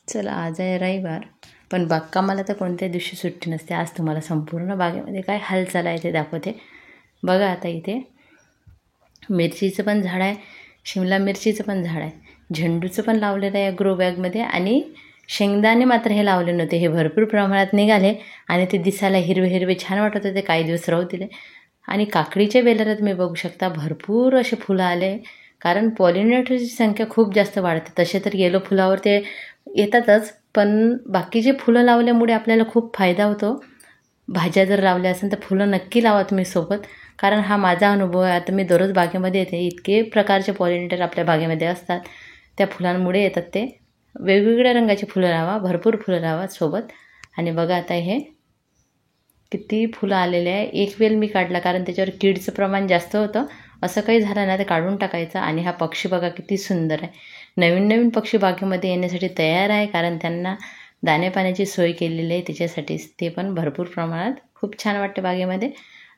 चला आज आहे रविवार, पण बागकामाला तर कोणत्या दिवशी सुट्टी नसते. आज तुम्हाला संपूर्ण बागेमध्ये काय हालचाल आहे ते दाखवते. बघा आता इथे मिरचीचं पण झाड आहे, शिमला मिरचीचं पण झाड आहे, झेंडूचं पण लावलेलं आहे ग्रो बॅगमध्ये. आणि शेंगदाणे मात्र हे लावले नव्हते, हे भरपूर प्रमाणात निघाले आणि ते दिसायला हिरवे हिरवे छान वाटत होते. काही दिवस राहू दिले. आणि काकडीच्या वेलाला तुम्ही बघू शकता भरपूर असे फुलं आले, कारण पॉलिनेटरची संख्या खूप जास्त वाढते. तसे तर येलो फुलावर ते येतातच, पण बाकीचे फुलं लावल्यामुळे आपल्याला खूप फायदा होतो. भाज्या जर लावल्या असेल तर फुलं नक्की लावा तुम्ही सोबत, कारण हा माझा अनुभव आहे. आता मी दररोज बागेमध्ये येते, इतके प्रकारचे पॉलिनेटर आपल्या बागेमध्ये असतात. त्या फुलांमुळे येतात ते. वेगवेगळ्या रंगाची फुलं लावा, भरपूर फुलं लावा सोबत. आणि बघा आता हे किती फुलं आलेले आहे. एक वेल मी काढला कारण त्याच्यावर कीडचं प्रमाण जास्त होतं. असं काही झालं ना ते काढून टाकायचं. आणि हा पक्षी बघा किती सुंदर आहे. नवीन नवीन पक्षी बागेमध्ये येण्यासाठी तयार आहे, कारण त्यांना दाणे पाण्याची सोय केलेली आहे त्याच्यासाठीच. ते पण भरपूर प्रमाणात खूप छान वाटते बागेमध्ये.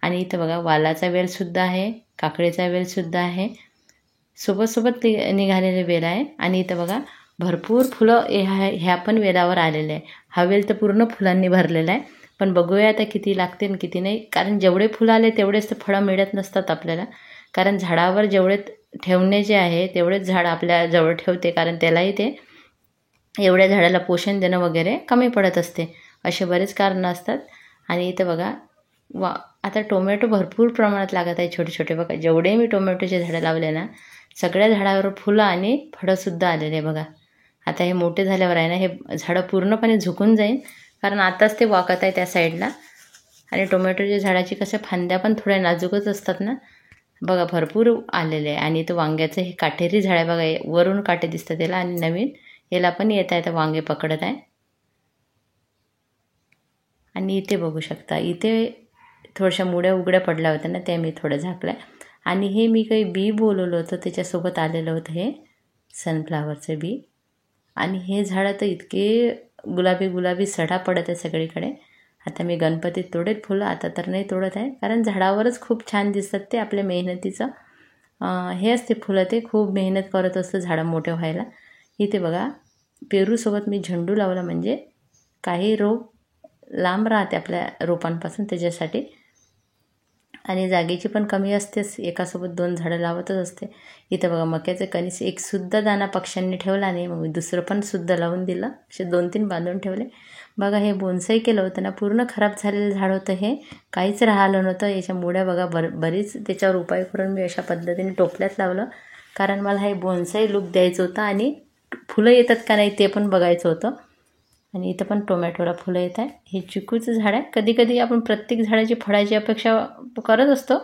आणि इथं बघा वालाचा वेलसुद्धा आहे, काकडीचा वेलसुद्धा आहे, सोबत निघालेले वेल आहे. आणि इथं बघा भरपूर फुलं ह्या पण वेलावर आलेले आहे. हा वेल तर पूर्ण फुलांनी भरलेला आहे. पण बघूया आता किती लागते आणि किती नाही, कारण जेवढे फुलं आले तेवढेच तर फळं मिळत नसतात आपल्याला. कारण झाडावर जेवढे ठेवणे जे आहे तेवढेच झाड आपल्या जवळ ठेवते, कारण त्यालाही ते एवढ्या झाडाला पोषण देणं वगैरे कमी पडत असते. असे बरेच कारणं असतात. आणि इथं बघा आता टोमॅटो भरपूर प्रमाणात लागत आहे, छोटे छोटे. बघा जेवढे मी टोमॅटोचे झाडं लावले ना, सगळ्या झाडावर फुलं आणि फळंसुद्धा आलेले आहे बघा. आता हे मोठे झाल्यावर आहे ना, हे झाडं पूर्णपणे झुकून जाईल, कारण आताच ते वाकत आहे त्या साईडला. आणि टोमॅटोच्या झाडाची कसं फांद्या पण थोड्या नाजूकच असतात ना. बघा भरपूर आलेले आहे. आणि इथं वांग्याचं हे काटेरी झाड आहे बघा, वरून काटे दिसतात त्याला. आणि नवीन याला पण येत आहे, तर वांगे पकडत आहे. आणि इथे बघू शकता, इथे थोड्याशा मुळ्या उघड्या पडल्या होत्या ना, त्या मी थोड्या झाकल्या. आणि हे मी काही बी बोलवलं होतं त्याच्यासोबत आलेलं होतं हे सनफ्लावरचं बी. आणि हे झाडं तर इतके गुलाबी सडा पडत आहे सगळीकडे. आता मी गणपतीत तोडेल फुलं, आता तर नाही तोडत आहे, कारण झाडावरच खूप छान दिसतात ते. आपल्या मेहनतीचं हे असते फुलं, ते खूप मेहनत करत असतं झाडं मोठे व्हायला. इथे बघा पेरूसोबत मी झेंडू लावला, म्हणजे काही रोग लांब राहते आपल्या रोपांपासून त्याच्यासाठी. आणि जागेची पण कमी असतेच, एकासोबत 2 झाडं लावतच असते. इथं बघा मक्याचं कणीस एकसुद्धा दाणा पक्ष्यांनी ठेवला नाही, मग मी दुसरं पण सुद्धा लावून दिलं. असे 2-3 बांधून ठेवले. बघा हे बोनसाई केलं होतं ना, पूर्ण खराब झालेलं झाड होतं हे, काहीच राहिलं नव्हतं. याच्या मुळ्या बघा बरीच त्याच्यावर उपाय करून मी अशा पद्धतीने टोपल्यात लावलं, कारण मला हे बोनसाई लूक द्यायचं होतं आणि फुलं येतात का नाही ते पण बघायचं होतं. आणि इथं पण टोमॅटोला फुलं येत आहे. हे चिकूचं झाड आहे. कधी कधी आपण प्रत्येक झाडाची फळाची अपेक्षा करत असतो,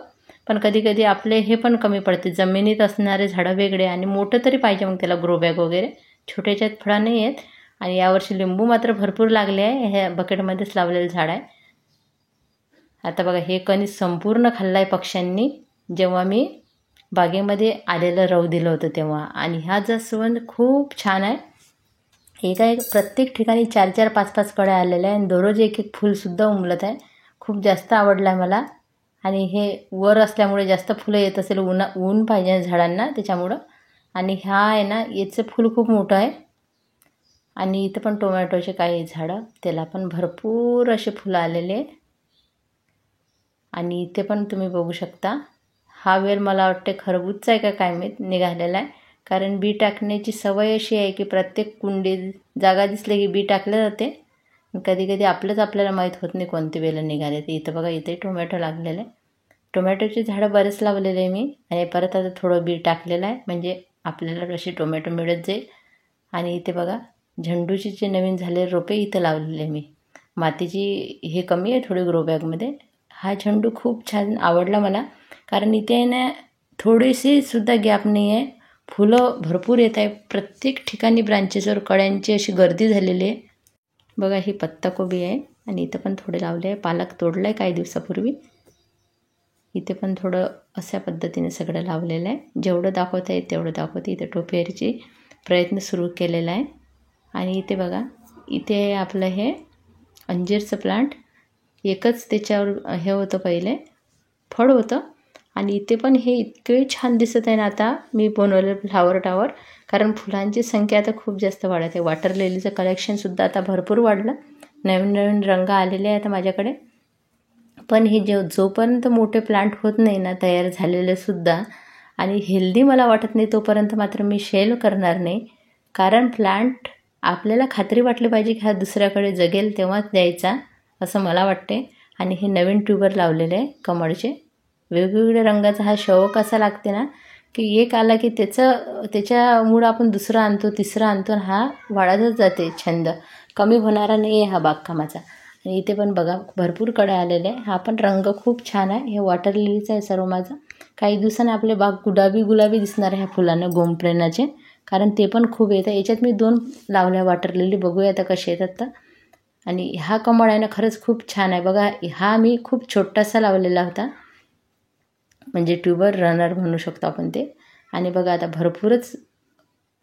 पण कधी कधी आपले हे पण कमी पडते. जमिनीत असणारे झाडं वेगळे आणि मोठं तरी पाहिजे मग त्याला ग्रो बॅग वगैरे. छोट्याच्यात फळं नाही आहेत. आणि यावर्षी लिंबू मात्र भरपूर लागले आहे. हे बकेटमध्येच लावलेलं झाड आहे. आता बघा हे कणीस संपूर्ण खाल्लं आहे पक्ष्यांनी, जेव्हा मी बागेमध्ये आलेलं राहू दिलं होतं तेव्हा. आणि हा जास्वंद खूप छान आहे. एक प्रत्येक ठिकाणी 4-4, 5-5 कळ्या आलेल्या आहे आणि दररोज एक फुलसुद्धा उमलत आहे. खूप जास्त आवडला आहे मला. आणि हे वर असल्यामुळे जास्त फुलं येत असेल, ऊन पाहिजे झाडांना त्याच्यामुळं. आणि हा आहे ना, याचं फुल खूप मोठं आहे. आणि इथं पण टोमॅटोचे काही झाडं, त्याला पण भरपूर असे फुलं आलेले आहे. आणि इथे पण तुम्ही बघू शकता, हा वेल मला वाटते खरबूजचा आहे का काय माहीत निघालेला आहे, कारण बी टाकण्याची सवय अशी आहे की प्रत्येक कुंडीत जागा दिसली की बी टाकलं जाते. कधी कधी आपल्याला माहीत होत नाही कोणते वेल निघाले ते. इथं बघा इथे टोमॅटो लागलेले आहे. टोमॅटोची झाडं बरेच लावलेले आहे मी, आणि परत आता थोडं बी टाकलेलं आहे, म्हणजे आपल्याला अशी टोमॅटो मिळत जाईल. आणि इथे बघा झेंडूची जे नवीन झालेले रोपे इथं लावलेले मी. मातीची हे कमी आहे थोडी ग्रो बॅगमध्ये. हा झेंडू खूप छान आवडला मला, कारण इथे ना थोडीशी सुद्धा गॅप नाही आहे. फुलं भरपूर येत आहे प्रत्येक ठिकाणी. ब्रांचेसवर कळ्यांची अशी गर्दी झालेली आहे. बघा ही पत्ताकोबी आहे. आणि इथं पण थोडे लावले आहे. पालक तोडला आहे काही दिवसापूर्वी. इथे पण थोडं अशा पद्धतीने सगळं लावलेलं आहे. जेवढं दाखवता येईल तेवढं दाखवते. इथे टोपियाची प्रयत्न सुरू केलेला आहे. आणि इथे बघा इथे आपलं हे अंजीरचं प्लांट, एकच त्याच्यावर हे होतं पहिले फळ होतं, आणि इथे पण हे इतके छान दिसत आहे ना आता मी बनवलेलं फ्लावर टॉवर. कारण फुलांची संख्या आता खूप जास्त वाढत आहे. वॉटर लिलीचं कलेक्शनसुद्धा आता भरपूर वाढलं. नवीन नवीन रंग आलेले आहेत माझ्याकडे. पण हे जोपर्यंत मोठे प्लांट होत नाही ना तयार झालेले सुद्धा आणि हेल्दी मला वाटत नाही तोपर्यंत मात्र मी सेल करणार नाही. कारण प्लांट आपल्याला खात्री वाटली पाहिजे की हा दुसऱ्याकडे जगेल तेव्हाच द्यायचा असं मला वाटते. आणि हे नवीन ट्यूबर लावलेले आहे कमळचे. वेगवेगळ्या रंगाचा हा शौक असा लागते ना की एक आला की त्याच्यामुळं आपण दुसरा आणतो तिसरा आणतो. हा वाढतच जाते छंद. कमी होणारा नाही आहे हा बागकामाचा. आणि इथे पण बघा भरपूर कड्या आलेल्या आहे. हा पण रंग खूप छान आहे. हे वॉटर लिलीचं आहे सर्व माझं. काही दिवसांनी आपले बाग गुलाबी दिसणार आहे ह्या फुलांना गोमप्रेनाचे. कारण ते पण खूप येतं. याच्यात मी 2 लावल्या वॉटर लिली. बघूया आता कसे येतात तर. आणि हा कमळ आहे ना खरंच खूप छान आहे. बघा हा मी खूप छोटासा लावलेला होता. म्हणजे ट्यूबर रनर म्हणू शकतो आपण ते. आणि बघा आता भरपूरच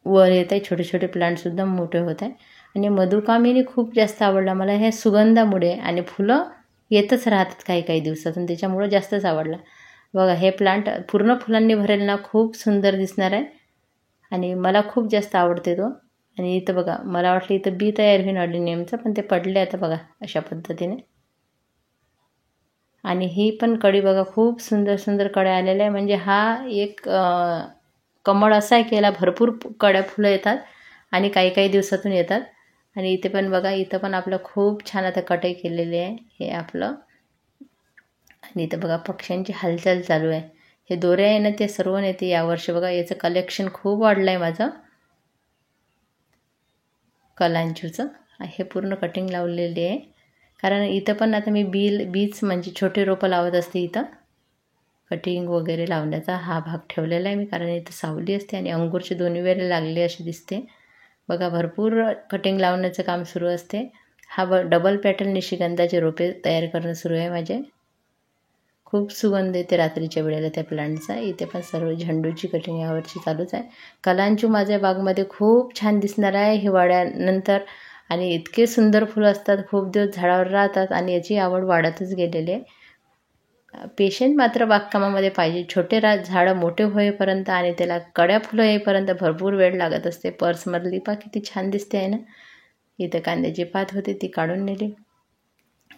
वर येत आहे. छोटे छोटे प्लांटसुद्धा मोठे होत आहे. आणि मधुकामिनी खूप जास्त आवडला मला ह्या सुगंधामुळे. आणि फुलं येतच राहतात काही काही दिवसातून त्याच्यामुळं जास्तच आवडला. बघा हे प्लांट पूर्ण फुलांनी भरेल ना खूप सुंदर दिसणार आहे. आणि मला खूप जास्त आवडते तो. आणि इथं बघा मला वाटलं इथं बी तयार होईन ऑर्डिनियमचं पण ते पडले आता बघा अशा पद्धतीने. आणि ही पण कडी बघा खूप सुंदर सुंदर कड्या आलेल्या आहे. म्हणजे हा एक कमळ असा आहे की याला भरपूर कड्या फुलं येतात आणि काही काही दिवसातून येतात. आणि इथे पण बघा इथं पण आपलं खूप छान आता कटई केलेली आहे हे आपलं. आणि इथं बघा पक्ष्यांची हालचाल चालू आहे. हे दोरे आहे ना ते सर्व नेते यावर्षी. बघा याचं कलेक्शन खूप वाढलं आहे माझं कलांचूचं. हे पूर्ण कटिंग लावलेली आहे. कारण इथं पण आता मी बीज म्हणजे छोटे रोपं लावत असते. इथं कटिंग वगैरे लावण्याचा हा भाग ठेवलेला आहे मी. कारण इथं सावली असते आणि अंगूरचे 2 वेळे लागले असे दिसते. बघा भरपूर कटिंग लावण्याचं काम सुरू असते. हा डबल पॅटर्न निशिगंधाचे रोपे तयार करणं सुरू आहे माझे. खूप सुगंध येते रात्रीच्या वेळेला त्या प्लांटचा. इथे पण सर्व झेंडूची कटिंग यावर्षी चालूच आहे. कलांचू माझ्या बागमध्ये खूप छान दिसणार आहे हिवाळ्यानंतर. आणि इतके सुंदर फुलं असतात खूप दिवस झाडावर राहतात आणि याची आवड वाढतच गेलेली आहे. पेशंट मात्र बागकामामध्ये पाहिजे. छोटे झाडं मोठे होईपर्यंत आणि त्याला कड्या फुलं येईपर्यंत भरपूर वेळ लागत असते. पर्समधली पहा किती छान दिसते आहे ना. इथं कांद्याची पात होती ती काढून नेली.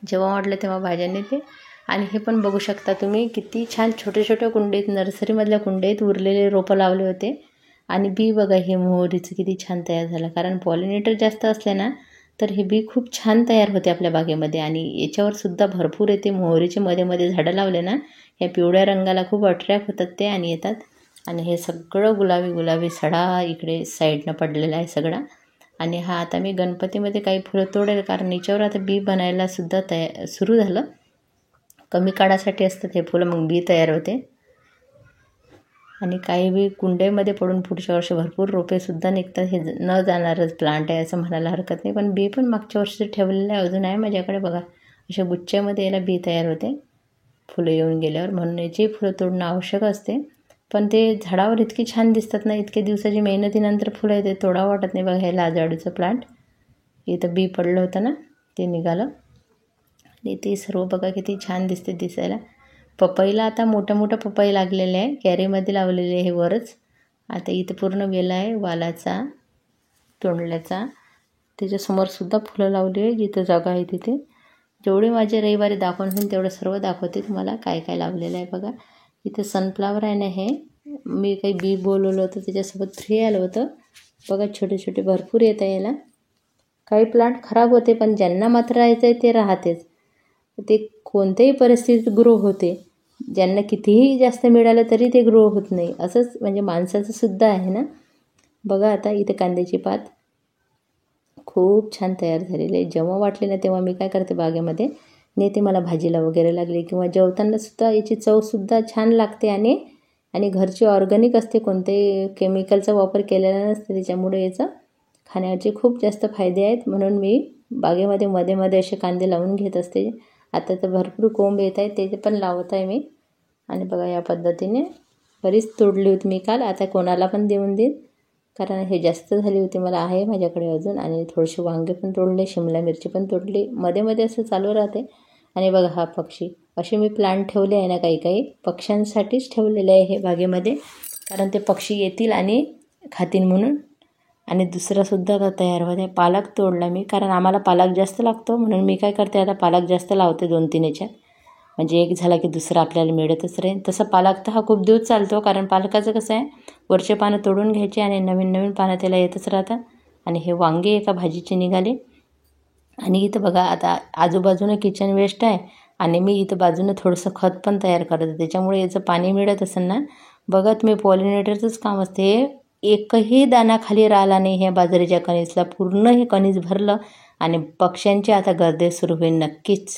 जेव्हा वाटलं तेव्हा भाज्या नेते. आणि हे पण बघू शकता तुम्ही किती छान छोटे छोटे कुंडीत नर्सरीमधल्या कुंडीत उरलेले रोपं लावले होते. आणि बी बघा हे मोहरीचं किती छान तयार झालं. कारण पॉलिनेटर जास्त असले ना तर हे बी खूप छान तयार होते आपल्या बागेमध्ये. आणि याच्यावर सुद्धा भरपूर येते. मोहरीचे मध्ये मध्ये झाडं लावले ना या पिवळ्या रंगाला खूप अट्रॅक्ट होतात ते आणि येतात. आणि हे सगळं गुलाबी सडा इकडे साईडनं पडलेला आहे सगळा. आणि हा आता मी गणपतीमध्ये काही फुलं तोडेल कारण याच्यावर आता बी बनायला सुद्धा सुरू झालं. कमी काळासाठी असतात हे फुलं मग बी तयार होते. आणि काही बी कुंड्यामध्ये पडून पुढच्या वर्षी भरपूर रोपेसुद्धा निघतात. हे न जाणारच प्लांट आहे असं म्हणायला हरकत नाही. पण बी पण मागच्या वर्षी ठेवलेलं आहे अजून आहे माझ्याकडे. बघा अशा गुच्छ्यामध्ये याला बी तयार होते फुलं येऊन गेल्यावर. म्हणून याची फुलं तोडणं आवश्यक असते. पण ते झाडावर इतकी छान दिसतात ना. इतके दिवसाची मेहनतीनंतर फुलं येते तोडावं वाटत नाही. बघा हे लाजाडूचं प्लांट इथं बी पडलं होतं ना ते निघालं. आणि ते सर्व बघा किती छान दिसते दिसायला. पपईला आता मोठा पपई लागलेला आहे. कॅरीमध्ये लावलेले आहे वरच. आता इथं पूर्ण वेला आहे वालाचा तोंडल्याचा. त्याच्यासमोरसुद्धा फुलं लावली आहे जिथं जागा आहे तिथे. जेवढे माझे रविवारी दाखवून होईल तेवढं सर्व दाखवते तुम्हाला काय काय लावलेलं आहे बघा. इथे सनफ्लावर आहे ना हे मी काही बी बोलवलं होतं त्याच्यासोबत फ्री आलं होतं. बघा छोटे छोटे भरपूर येत आहे याला. काही प्लांट खराब होते पण ज्यांना मात्र राहायचं आहे ते राहतेच. ते कोणत्याही परिस्थितीत ग्रो होते. ज्यांना कितीही जास्त मिळालं तरी ते ग्रो होत नाही. असंच म्हणजे माणसाचं सुद्धा आहे ना. बघा आता इथे कांद्याची पात खूप छान तयार झालेली आहे. जेव्हा वाटले ना तेव्हा मी काय करते बागेमध्ये नेते. मला भाजीला वगैरे लागले किंवा जेवतानासुद्धा याची चवसुद्धा छान लागते. आणि घरची ऑर्गॅनिक असते. कोणतेही केमिकलचा वापर केलेला नसते. त्याच्यामुळे याचं खाण्याचे खूप जास्त फायदे आहेत. म्हणून मी बागेमध्ये मध्ये मध्ये असे कांदे लावून घेत असते. आता तर भरपूर कोंब येत आहेत ते पण लावत आहे मी. आणि बघा या पद्धतीने बरीच तोडली होती मी काल. आता कोणाला पण देऊन देईन कारण हे जास्त झाली होती. मला आहे माझ्याकडे अजून. आणि थोडेसे वांगे पण तोडले, शिमला मिरची पण तोडली. मध्ये मध्ये असं चालू राहते. आणि बघा हा पक्षी असे मी प्लांट ठेवले आहे ना, काही काही पक्ष्यांसाठीच ठेवलेले आहे हे बागेमध्ये, कारण ते पक्षी येतील आणि खातील म्हणून. आणि दुसरासुद्धा आता तयार होत आहे. पालक तोडला मी, कारण आम्हाला पालक जास्त लागतो म्हणून मी काय करते आता पालक जास्त लावते 2-3 याच्यात, म्हणजे एक झाला की दुसरा आपल्याला मिळतच राहील. तसं पालक तर हा खूप दिवस चालतो, कारण पालकाचं कसं आहे वरचे पानं तोडून घ्यायचे आणि नवीन नवीन पानं त्याला येतच राहतात. आणि हे वांगे एका भाजीचे निघाले. आणि इथं बघा आता आजूबाजूनं किचन वेस्ट आहे आणि मी इथं बाजूनं थोडंसं खत पण तयार करते, त्याच्यामुळे याचं पाणी मिळत असेल ना. बघा तुम्ही पॉलिनेटरचंच काम असते. एकही दाणा खाली राहिला नाही ह्या बाजरीच्या कणीसला, पूर्ण हे कणीस भरलं आणि पक्ष्यांची आता गर्दी सुरू होईल नक्कीच.